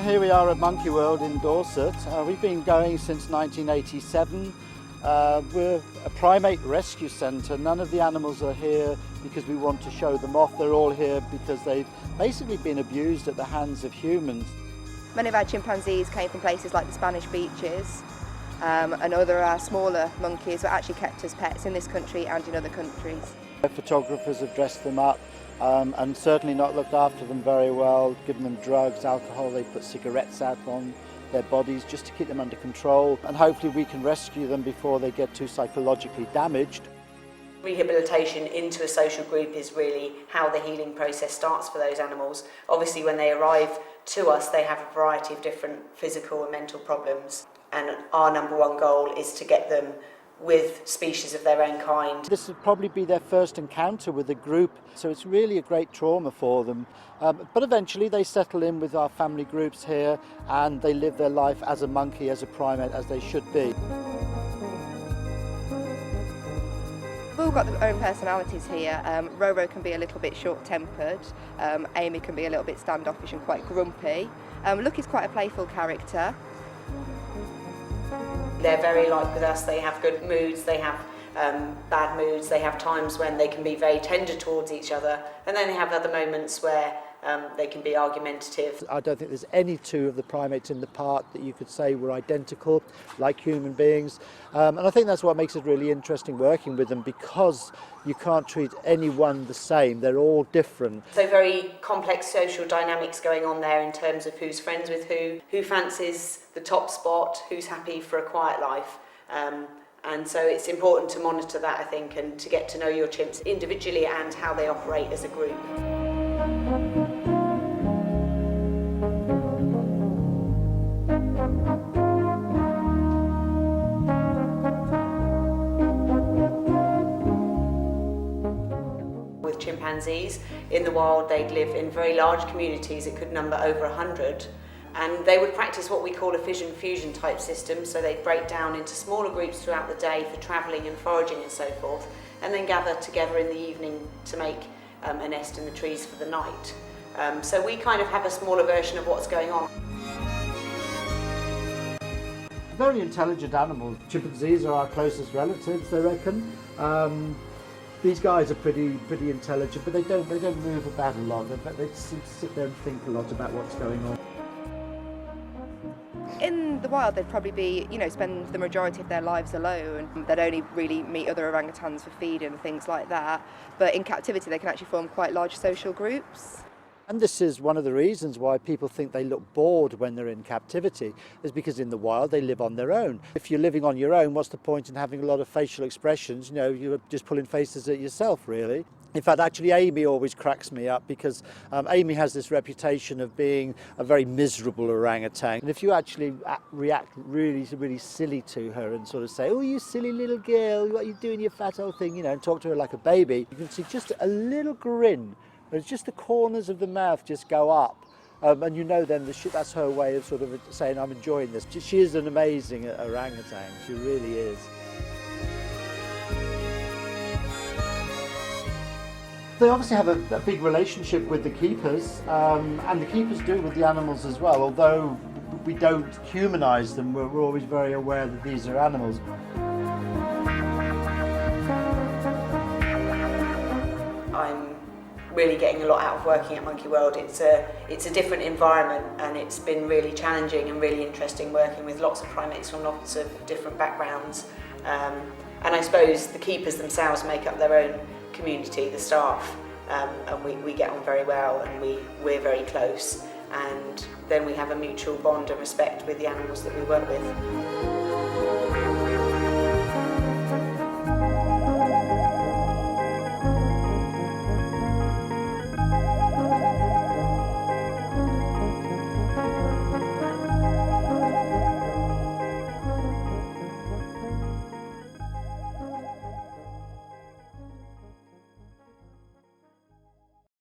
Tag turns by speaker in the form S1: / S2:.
S1: Here we are at Monkey World in Dorset. We've been going since 1987. We're a primate rescue centre. None of the animals are here because we want to show them off. They're all here because they've basically been abused at the hands of humans.
S2: Many of our chimpanzees came from places like the Spanish beaches, and other smaller monkeys were actually kept as pets in this country and in other countries.
S1: Photographers have dressed them up and certainly not looked after them very well, given them drugs, alcohol. They put cigarettes out on their bodies just to keep them under control, and hopefully we can rescue them before they get too psychologically damaged.
S3: Rehabilitation into a social group is really how the healing process starts for those animals. Obviously when they arrive to us they have a variety of different physical and mental problems, and our number one goal is to get them with species of their own kind.
S1: This will probably be their first encounter with a group, so it's really a great trauma for them. But eventually they settle in with our family groups here and they live their life as a monkey, as a primate, as they should be.
S2: We've all got their own personalities here. Roro can be a little bit short-tempered, Amy can be a little bit standoffish and quite grumpy. Look is quite a playful character.
S3: They're very like with us. They have good moods, they have bad moods, they have times when they can be very tender towards each other, and then they have other moments where they can be argumentative.
S1: I don't think there's any two of the primates in the park that you could say were identical, like human beings. And I think that's what makes it really interesting working with them, because you can't treat anyone the same. They're all different.
S3: So very complex social dynamics going on there in terms of who's friends with who fancies the top spot, who's happy for a quiet life. And so it's important to monitor that, I think, and to get to know your chimps individually and how they operate as a group. With chimpanzees, in the wild they'd live in very large communities. It could number over 100. And they would practice what we call a fission-fusion type system, so they'd break down into smaller groups throughout the day for travelling and foraging and so forth, and then gather together in the evening to make a nest in the trees for the night. So we kind of have a smaller version of what's going on.
S1: Very intelligent animals. Chimpanzees are our closest relatives, they reckon. These guys are pretty intelligent, but they don't move about a lot. They sit there and think a lot about what's going on.
S2: In the wild they'd probably be, spend the majority of their lives alone. They'd only really meet other orangutans for feeding and things like that. But in captivity they can actually form quite large social groups.
S1: And this is one of the reasons why people think they look bored when they're in captivity, is because in the wild they live on their own. If you're living on your own, what's the point in having a lot of facial expressions? You're just pulling faces at yourself, really. In fact, actually, Amy always cracks me up, because Amy has this reputation of being a very miserable orangutan. And if you actually react really, really silly to her and sort of say, "Oh, you silly little girl, what are you doing, you fat old thing," and talk to her like a baby, you can see just a little grin. It's just the corners of the mouth just go up. And then that's her way of sort of saying, "I'm enjoying this." She is an amazing orangutan, she really is. They obviously have a big relationship with the keepers, and the keepers do with the animals as well. Although we don't humanise them, we're always very aware that these are animals.
S3: I'm really getting a lot out of working at Monkey World. It's a different environment, and it's been really challenging and really interesting working with lots of primates from lots of different backgrounds. And I suppose the keepers themselves make up their own community, the staff, and we get on very well, and we're very close, and then we have a mutual bond and respect with the animals that we work with.